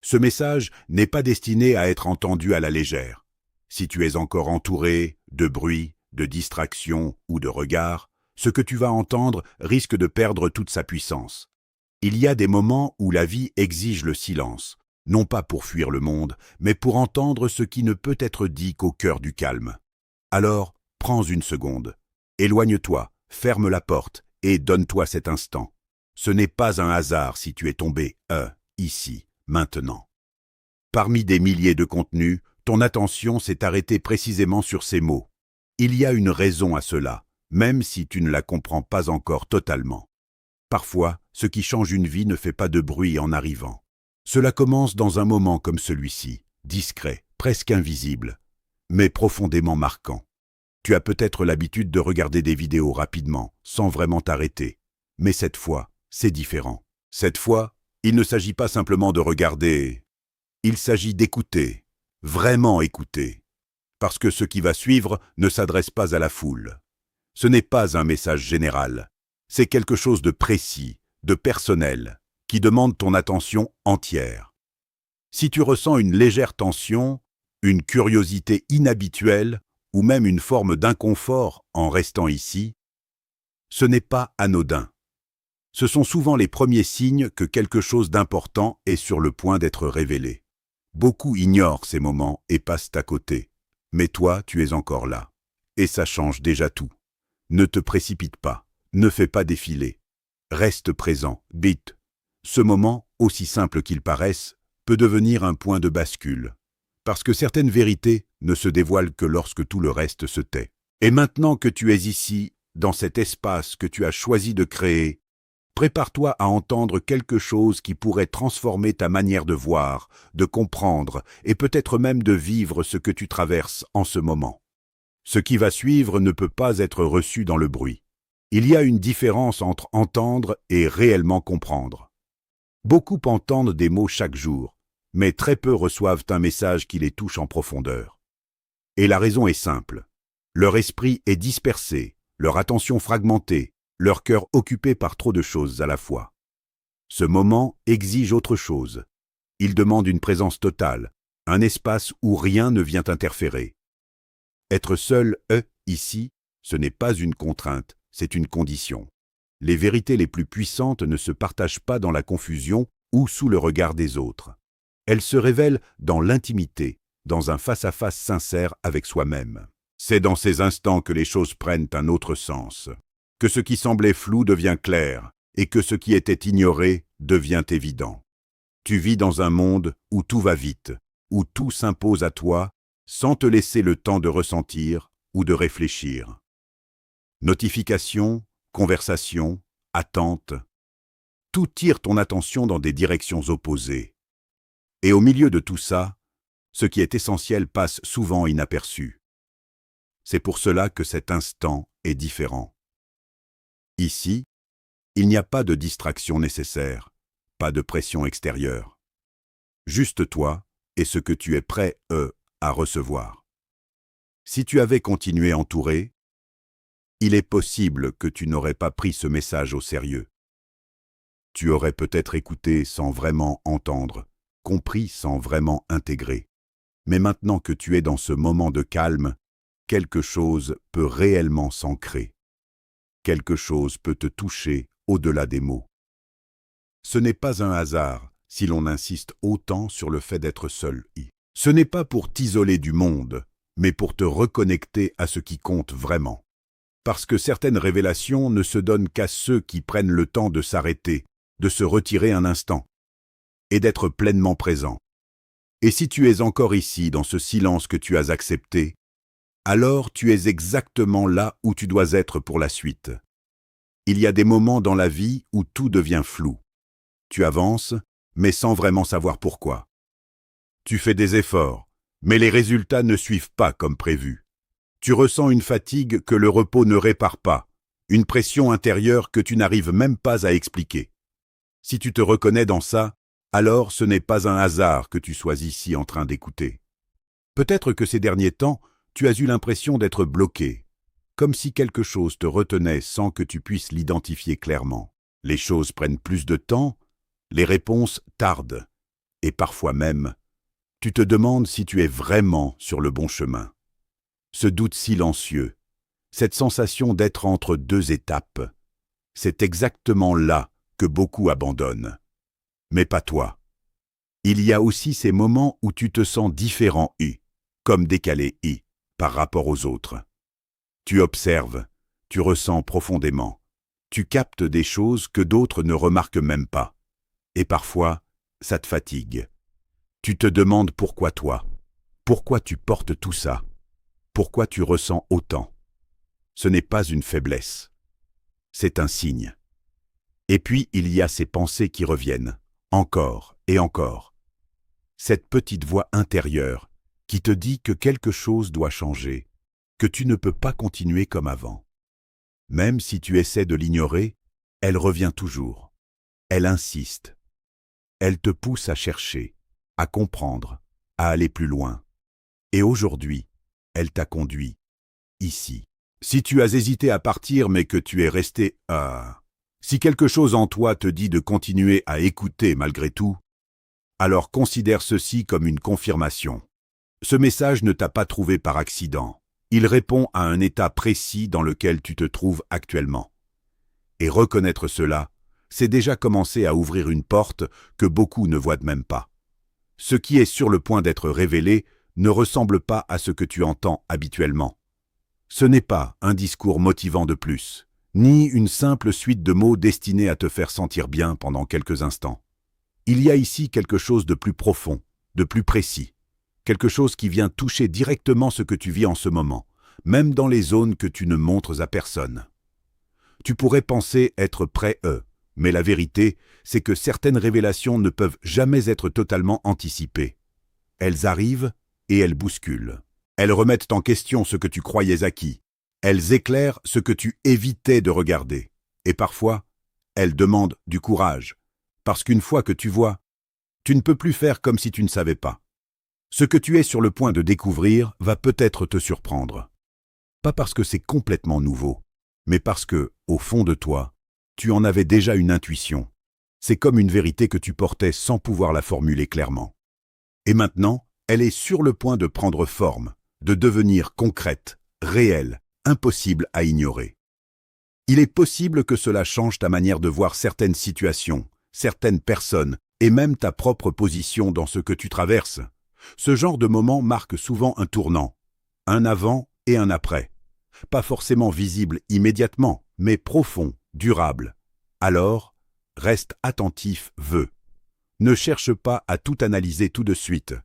Ce message n'est pas destiné à être entendu à la légère. Si tu es encore entouré de bruit, de distraction ou de regard, ce que tu vas entendre risque de perdre toute sa puissance. Il y a des moments où la vie exige le silence, non pas pour fuir le monde, mais pour entendre ce qui ne peut être dit qu'au cœur du calme. Alors, prends une seconde, éloigne-toi, ferme la porte et donne-toi cet instant. Ce n'est pas un hasard si tu es tombé, ici, maintenant. Parmi des milliers de contenus, ton attention s'est arrêtée précisément sur ces mots. Il y a une raison à cela, même si tu ne la comprends pas encore totalement. Parfois, ce qui change une vie ne fait pas de bruit en arrivant. Cela commence dans un moment comme celui-ci, discret, presque invisible, mais profondément marquant. Tu as peut-être l'habitude de regarder des vidéos rapidement, sans vraiment t'arrêter. Mais cette fois, c'est différent. Cette fois, il ne s'agit pas simplement de regarder. Il s'agit d'écouter, vraiment écouter. Parce que ce qui va suivre ne s'adresse pas à la foule. Ce n'est pas un message général. C'est quelque chose de précis, de personnel, qui demande ton attention entière. Si tu ressens une légère tension, une curiosité inhabituelle ou même une forme d'inconfort en restant ici, ce n'est pas anodin. Ce sont souvent les premiers signes que quelque chose d'important est sur le point d'être révélé. Beaucoup ignorent ces moments et passent à côté. Mais toi, tu es encore là. Et ça change déjà tout. Ne te précipite pas. Ne fais pas défiler. Reste présent, bite. Ce moment, aussi simple qu'il paraisse, peut devenir un point de bascule. Parce que certaines vérités ne se dévoilent que lorsque tout le reste se tait. Et maintenant que tu es ici, dans cet espace que tu as choisi de créer, prépare-toi à entendre quelque chose qui pourrait transformer ta manière de voir, de comprendre et peut-être même de vivre ce que tu traverses en ce moment. Ce qui va suivre ne peut pas être reçu dans le bruit. Il y a une différence entre entendre et réellement comprendre. Beaucoup entendent des mots chaque jour, mais très peu reçoivent un message qui les touche en profondeur. Et la raison est simple. Leur esprit est dispersé, leur attention fragmentée, leur cœur occupé par trop de choses à la fois. Ce moment exige autre chose. Il demande une présence totale, un espace où rien ne vient interférer. Être seul, ici, ce n'est pas une contrainte, c'est une condition. Les vérités les plus puissantes ne se partagent pas dans la confusion ou sous le regard des autres. Elles se révèlent dans l'intimité, dans un face-à-face sincère avec soi-même. C'est dans ces instants que les choses prennent un autre sens, que ce qui semblait flou devient clair et que ce qui était ignoré devient évident. Tu vis dans un monde où tout va vite, où tout s'impose à toi sans te laisser le temps de ressentir ou de réfléchir. Notifications, conversations, attentes, tout tire ton attention dans des directions opposées. Et au milieu de tout ça, ce qui est essentiel passe souvent inaperçu. C'est pour cela que cet instant est différent. Ici, il n'y a pas de distraction nécessaire, pas de pression extérieure. Juste toi et ce que tu es prêt, à recevoir. Si tu avais continué entouré, il est possible que tu n'aurais pas pris ce message au sérieux. Tu aurais peut-être écouté sans vraiment entendre, compris sans vraiment intégrer. Mais maintenant que tu es dans ce moment de calme, quelque chose peut réellement s'ancrer. Quelque chose peut te toucher au-delà des mots. Ce n'est pas un hasard si l'on insiste autant sur le fait d'être seul. Ce n'est pas pour t'isoler du monde, mais pour te reconnecter à ce qui compte vraiment. Parce que certaines révélations ne se donnent qu'à ceux qui prennent le temps de s'arrêter, de se retirer un instant, et d'être pleinement présent. Et si tu es encore ici, dans ce silence que tu as accepté, alors tu es exactement là où tu dois être pour la suite. Il y a des moments dans la vie où tout devient flou. Tu avances, mais sans vraiment savoir pourquoi. Tu fais des efforts, mais les résultats ne suivent pas comme prévu. Tu ressens une fatigue que le repos ne répare pas, une pression intérieure que tu n'arrives même pas à expliquer. Si tu te reconnais dans ça, alors ce n'est pas un hasard que tu sois ici en train d'écouter. Peut-être que ces derniers temps, tu as eu l'impression d'être bloqué, comme si quelque chose te retenait sans que tu puisses l'identifier clairement. Les choses prennent plus de temps, les réponses tardent, Et parfois même, tu te demandes si tu es vraiment sur le bon chemin. Ce doute silencieux, cette sensation d'être entre deux étapes, c'est exactement là que beaucoup abandonnent. Mais pas toi. Il y a aussi ces moments où tu te sens différent comme décalé par rapport aux autres. Tu observes, tu ressens profondément, tu captes des choses que d'autres ne remarquent même pas. Et parfois, ça te fatigue. Tu te demandes pourquoi toi, pourquoi tu portes tout ça, pourquoi tu ressens autant. Ce n'est pas une faiblesse, c'est un signe. Et puis il y a ces pensées qui reviennent, encore et encore. Cette petite voix intérieure qui te dit que quelque chose doit changer, que tu ne peux pas continuer comme avant. Même si tu essaies de l'ignorer, elle revient toujours. Elle insiste. Elle te pousse à chercher, à comprendre, à aller plus loin. Et aujourd'hui, elle t'a conduit, ici. Si tu as hésité à partir mais que tu es resté à... Si quelque chose en toi te dit de continuer à écouter malgré tout, alors considère ceci comme une confirmation. Ce message ne t'a pas trouvé par accident. Il répond à un état précis dans lequel tu te trouves actuellement. Et reconnaître cela, c'est déjà commencer à ouvrir une porte que beaucoup ne voient même pas. Ce qui est sur le point d'être révélé ne ressemble pas à ce que tu entends habituellement. Ce n'est pas un discours motivant de plus, ni une simple suite de mots destinés à te faire sentir bien pendant quelques instants. Il y a ici quelque chose de plus profond, de plus précis, quelque chose qui vient toucher directement ce que tu vis en ce moment, même dans les zones que tu ne montres à personne. Tu pourrais penser être prêt, mais la vérité, c'est que certaines révélations ne peuvent jamais être totalement anticipées. Elles arrivent et elles bousculent. Elles remettent en question ce que tu croyais acquis. Elles éclairent ce que tu évitais de regarder. Et parfois, elles demandent du courage. Parce qu'une fois que tu vois, tu ne peux plus faire comme si tu ne savais pas. Ce que tu es sur le point de découvrir va peut-être te surprendre. Pas parce que c'est complètement nouveau, mais parce que, au fond de toi, tu en avais déjà une intuition. C'est comme une vérité que tu portais sans pouvoir la formuler clairement. Et maintenant, elle est sur le point de prendre forme, de devenir concrète, réelle, impossible à ignorer. Il est possible que cela change ta manière de voir certaines situations, certaines personnes, et même ta propre position dans ce que tu traverses. Ce genre de moment marque souvent un tournant, un avant et un après. Pas forcément visible immédiatement, mais profond, durable. Alors, reste attentif, Ne cherche pas à tout analyser tout de suite.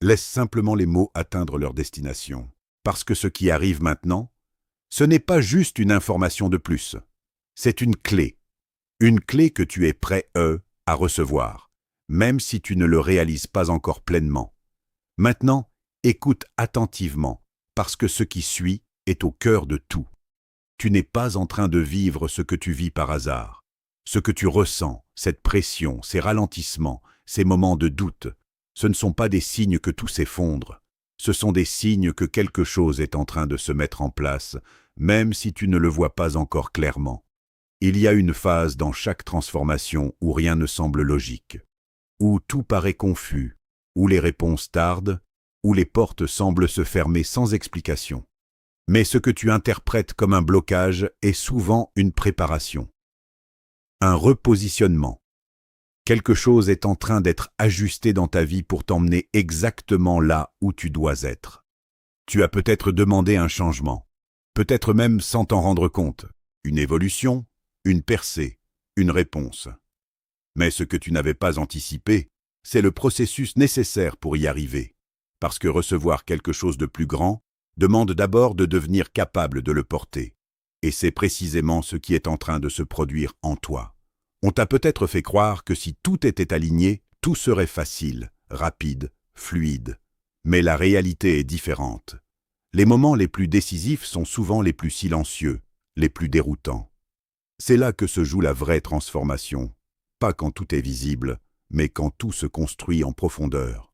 Laisse simplement les mots atteindre leur destination. Parce que ce qui arrive maintenant, ce n'est pas juste une information de plus. C'est une clé. Une clé que tu es prêt, à recevoir, même si tu ne le réalises pas encore pleinement. Maintenant, écoute attentivement, parce que ce qui suit est au cœur de tout. Tu n'es pas en train de vivre ce que tu vis par hasard. Ce que tu ressens, cette pression, ces ralentissements, ces moments de doute, ce ne sont pas des signes que tout s'effondre. Ce sont des signes que quelque chose est en train de se mettre en place, même si tu ne le vois pas encore clairement. Il y a une phase dans chaque transformation où rien ne semble logique, où tout paraît confus, où les réponses tardent, où les portes semblent se fermer sans explication. Mais ce que tu interprètes comme un blocage est souvent une préparation. Un repositionnement. Quelque chose est en train d'être ajusté dans ta vie pour t'emmener exactement là où tu dois être. Tu as peut-être demandé un changement, peut-être même sans t'en rendre compte, une évolution, une percée, une réponse. Mais ce que tu n'avais pas anticipé, c'est le processus nécessaire pour y arriver. Parce que recevoir quelque chose de plus grand demande d'abord de devenir capable de le porter. Et c'est précisément ce qui est en train de se produire en toi. On t'a peut-être fait croire que si tout était aligné, tout serait facile, rapide, fluide. Mais la réalité est différente. Les moments les plus décisifs sont souvent les plus silencieux, les plus déroutants. C'est là que se joue la vraie transformation. Pas quand tout est visible, mais quand tout se construit en profondeur.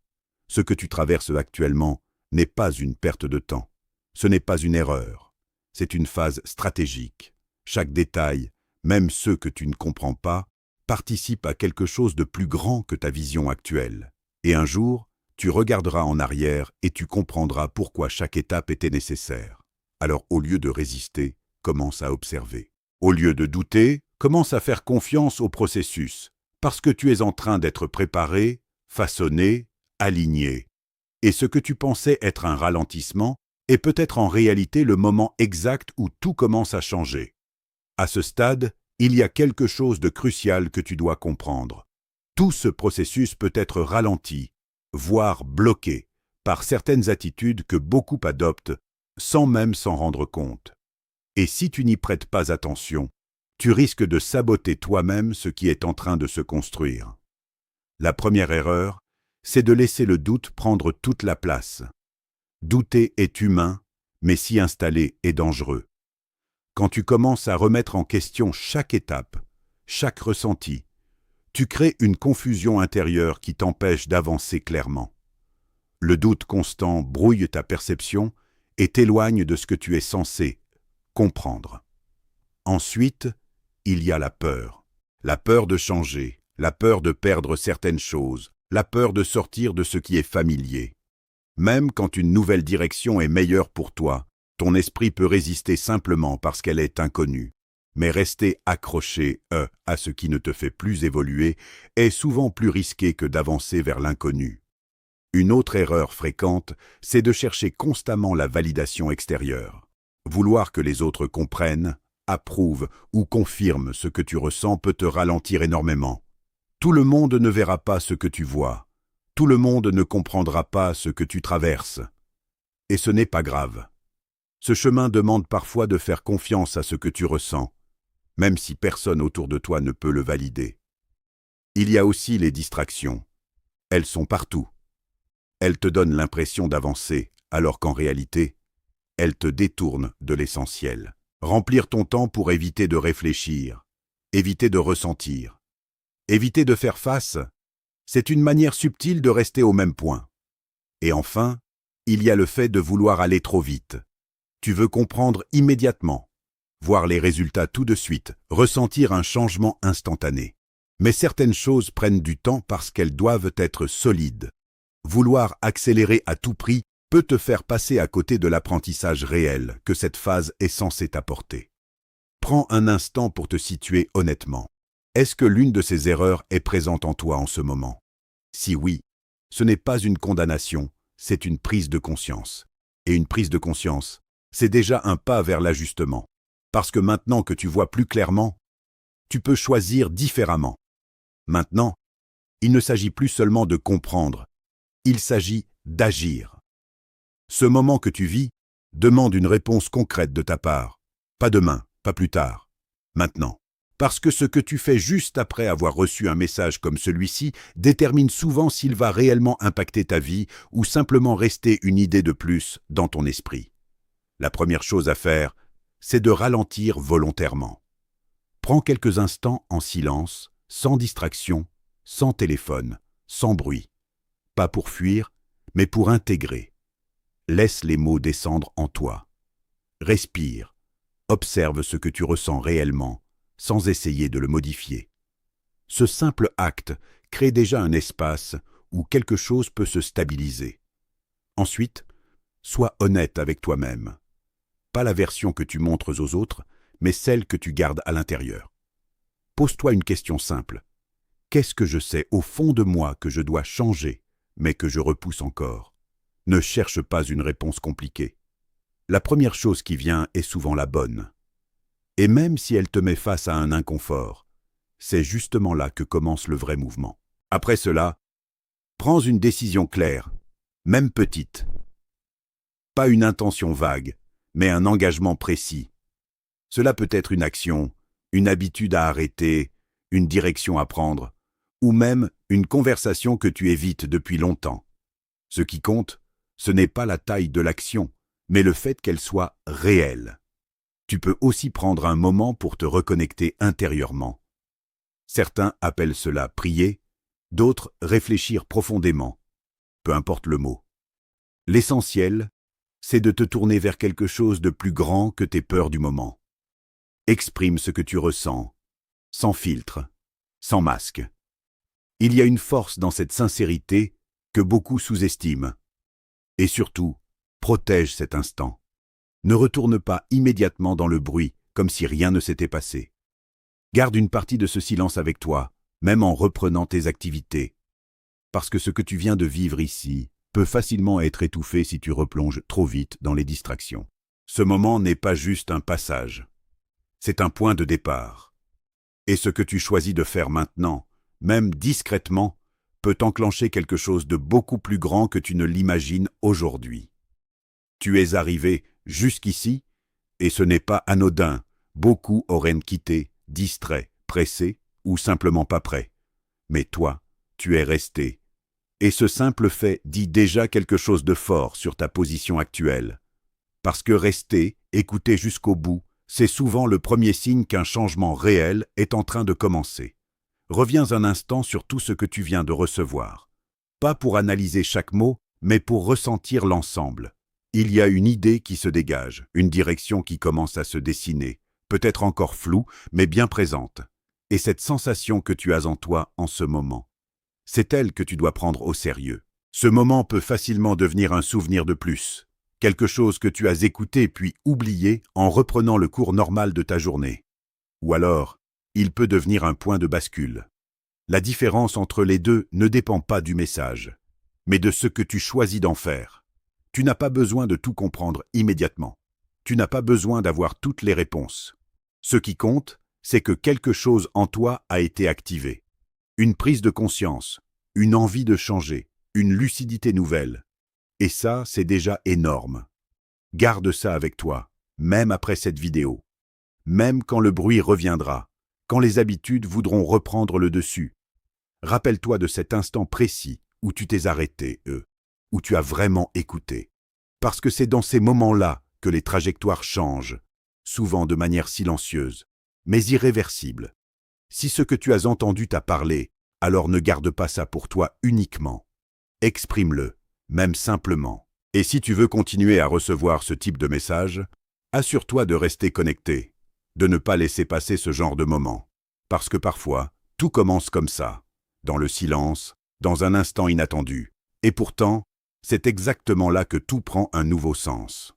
Ce que tu traverses actuellement n'est pas une perte de temps. Ce n'est pas une erreur. C'est une phase stratégique. Chaque détail, même ceux que tu ne comprends pas, participe à quelque chose de plus grand que ta vision actuelle. Et un jour, tu regarderas en arrière et tu comprendras pourquoi chaque étape était nécessaire. Alors au lieu de résister, commence à observer. Au lieu de douter, commence à faire confiance au processus, parce que tu es en train d'être préparé, façonné, aligné. Et ce que tu pensais être un ralentissement est peut-être en réalité le moment exact où tout commence à changer. À ce stade, il y a quelque chose de crucial que tu dois comprendre. Tout ce processus peut être ralenti, voire bloqué, par certaines attitudes que beaucoup adoptent sans même s'en rendre compte. Et si tu n'y prêtes pas attention, tu risques de saboter toi-même ce qui est en train de se construire. La première erreur, c'est de laisser le doute prendre toute la place. Douter est humain, mais s'y installer est dangereux. Quand tu commences à remettre en question chaque étape, chaque ressenti, tu crées une confusion intérieure qui t'empêche d'avancer clairement. Le doute constant brouille ta perception et t'éloigne de ce que tu es censé comprendre. Ensuite, il y a la peur. La peur de changer, la peur de perdre certaines choses, la peur de sortir de ce qui est familier. Même quand une nouvelle direction est meilleure pour toi, ton esprit peut résister simplement parce qu'elle est inconnue. Mais rester accroché à ce qui ne te fait plus évoluer est souvent plus risqué que d'avancer vers l'inconnu. Une autre erreur fréquente, c'est de chercher constamment la validation extérieure. Vouloir que les autres comprennent, approuvent ou confirment ce que tu ressens peut te ralentir énormément. Tout le monde ne verra pas ce que tu vois. Tout le monde ne comprendra pas ce que tu traverses. Et ce n'est pas grave. Ce chemin demande parfois de faire confiance à ce que tu ressens, même si personne autour de toi ne peut le valider. Il y a aussi les distractions. Elles sont partout. Elles te donnent l'impression d'avancer, alors qu'en réalité, elles te détournent de l'essentiel. Remplir ton temps pour éviter de réfléchir, éviter de ressentir, éviter de faire face, c'est une manière subtile de rester au même point. Et enfin, il y a le fait de vouloir aller trop vite. Tu veux comprendre immédiatement, voir les résultats tout de suite, ressentir un changement instantané. Mais certaines choses prennent du temps parce qu'elles doivent être solides. Vouloir accélérer à tout prix peut te faire passer à côté de l'apprentissage réel que cette phase est censée t'apporter. Prends un instant pour te situer honnêtement. Est-ce que l'une de ces erreurs est présente en toi en ce moment? Si oui, ce n'est pas une condamnation, c'est une prise de conscience. Et une prise de conscience, c'est déjà un pas vers l'ajustement. Parce que maintenant que tu vois plus clairement, tu peux choisir différemment. Maintenant, il ne s'agit plus seulement de comprendre, il s'agit d'agir. Ce moment que tu vis demande une réponse concrète de ta part. Pas demain, pas plus tard, maintenant. Parce que ce que tu fais juste après avoir reçu un message comme celui-ci détermine souvent s'il va réellement impacter ta vie ou simplement rester une idée de plus dans ton esprit. La première chose à faire, c'est de ralentir volontairement. Prends quelques instants en silence, sans distraction, sans téléphone, sans bruit. Pas pour fuir, mais pour intégrer. Laisse les mots descendre en toi. Respire. Observe ce que tu ressens réellement, sans essayer de le modifier. Ce simple acte crée déjà un espace où quelque chose peut se stabiliser. Ensuite, sois honnête avec toi-même. Pas la version que tu montres aux autres, mais celle que tu gardes à l'intérieur. Pose-toi une question simple. Qu'est-ce que je sais au fond de moi que je dois changer, mais que je repousse encore? Ne cherche pas une réponse compliquée. La première chose qui vient est souvent la bonne. Et même si elle te met face à un inconfort, c'est justement là que commence le vrai mouvement. Après cela, prends une décision claire, même petite. Pas une intention vague, mais un engagement précis. Cela peut être une action, une habitude à arrêter, une direction à prendre, ou même une conversation que tu évites depuis longtemps. Ce qui compte, ce n'est pas la taille de l'action, mais le fait qu'elle soit réelle. Tu peux aussi prendre un moment pour te reconnecter intérieurement. Certains appellent cela prier, d'autres réfléchir profondément. Peu importe le mot. L'essentiel, c'est de te tourner vers quelque chose de plus grand que tes peurs du moment. Exprime ce que tu ressens, sans filtre, sans masque. Il y a une force dans cette sincérité que beaucoup sous-estiment. Et surtout, protège cet instant. Ne retourne pas immédiatement dans le bruit, comme si rien ne s'était passé. Garde une partie de ce silence avec toi, même en reprenant tes activités. Parce que ce que tu viens de vivre ici peut facilement être étouffé si tu replonges trop vite dans les distractions. Ce moment n'est pas juste un passage. C'est un point de départ. Et ce que tu choisis de faire maintenant, même discrètement, peut enclencher quelque chose de beaucoup plus grand que tu ne l'imagines aujourd'hui. Tu es arrivé jusqu'ici, et ce n'est pas anodin. Beaucoup auraient quitté, distraits, pressés, ou simplement pas prêts. Mais toi, tu es resté. Et ce simple fait dit déjà quelque chose de fort sur ta position actuelle. Parce que rester, écouter jusqu'au bout, c'est souvent le premier signe qu'un changement réel est en train de commencer. Reviens un instant sur tout ce que tu viens de recevoir. Pas pour analyser chaque mot, mais pour ressentir l'ensemble. Il y a une idée qui se dégage, une direction qui commence à se dessiner, peut-être encore floue, mais bien présente. Et cette sensation que tu as en toi en ce moment, c'est elle que tu dois prendre au sérieux. Ce moment peut facilement devenir un souvenir de plus, quelque chose que tu as écouté puis oublié en reprenant le cours normal de ta journée. Ou alors, il peut devenir un point de bascule. La différence entre les deux ne dépend pas du message, mais de ce que tu choisis d'en faire. Tu n'as pas besoin de tout comprendre immédiatement. Tu n'as pas besoin d'avoir toutes les réponses. Ce qui compte, c'est que quelque chose en toi a été activé. Une prise de conscience, une envie de changer, une lucidité nouvelle. Et ça, c'est déjà énorme. Garde ça avec toi, même après cette vidéo. Même quand le bruit reviendra, quand les habitudes voudront reprendre le dessus. Rappelle-toi de cet instant précis où tu t'es arrêté, où tu as vraiment écouté. Parce que c'est dans ces moments-là que les trajectoires changent, souvent de manière silencieuse, mais irréversible. Si ce que tu as entendu t'a parlé, alors ne garde pas ça pour toi uniquement. Exprime-le, même simplement. Et si tu veux continuer à recevoir ce type de message, assure-toi de rester connecté, de ne pas laisser passer ce genre de moment. Parce que parfois, tout commence comme ça, dans le silence, dans un instant inattendu. Et pourtant, c'est exactement là que tout prend un nouveau sens.